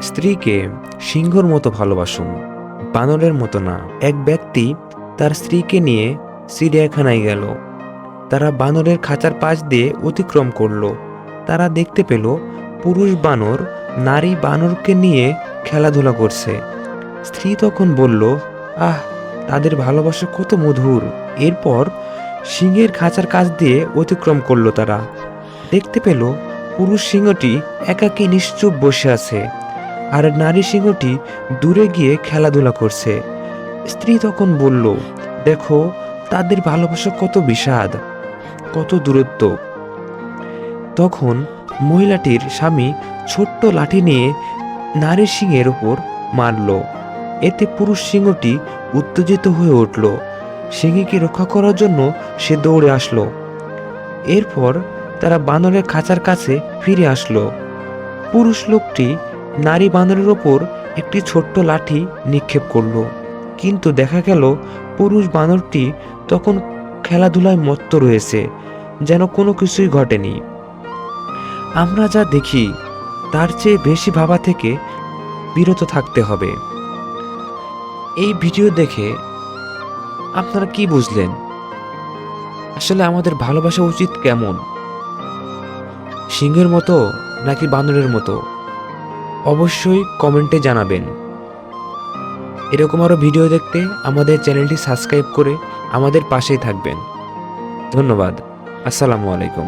স্ত্রীকে সিংহর মতো ভালোবাসুন, বানরের মতো না। এক ব্যক্তি তার স্ত্রীকে নিয়ে চিড়িয়াখানায় গেল। তারা বানরের খাঁচার পাশ দিয়ে অতিক্রম করলো। তারা দেখতে পেল পুরুষ বানর নারী বানরকে নিয়ে খেলাধুলা করছে। স্ত্রী তখন বলল, আহ, তাদের ভালোবাসা কত মধুর। এরপর সিংহের খাঁচার কাছ দিয়ে অতিক্রম করলো। তারা দেখতে পেল পুরুষ সিংহটি একাকী নিশ্চুপ বসে আছে, আর নারী সিংহটি দূরে গিয়ে খেলাধুলা করছে। স্ত্রী তখন বলল, দেখো, তাদের ভালোবাসা কত বিষাদ, কত দূরত্ব। তখন মহিলাটির স্বামী ছোট্ট লাঠি নিয়ে নারী সিংহের উপর মারল। এতে পুরুষ সিংহটি উত্তেজিত হয়ে উঠল। সিংহীকে রক্ষা করার জন্য সে দৌড়ে আসলো। এরপর তারা বানরের খাঁচার কাছে ফিরে আসলো। পুরুষ লোকটি নারী বানরের ওপর একটি ছোট্ট লাঠি নিক্ষেপ করলো, কিন্তু দেখা গেল পুরুষ বানরটি তখন খেলাধুলায় মত্ত রয়েছে, যেন কোনো কিছুই ঘটেনি। আমরা যা দেখি তার চেয়ে বেশি ভাবা থেকে বিরত থাকতে হবে। এই ভিডিও দেখে আপনারা কি বুঝলেন? আসলে আমাদের ভালোবাসা উচিত কেমন? সিংহের মতো নাকি বানরের মতো? অবশ্যই কমেন্টে জানাবেন। এরকম আরও ভিডিও দেখতে আমাদের চ্যানেলটি সাবস্ক্রাইব করে আমাদের পাশেই থাকবেন। ধন্যবাদ। আসসালামু আলাইকুম।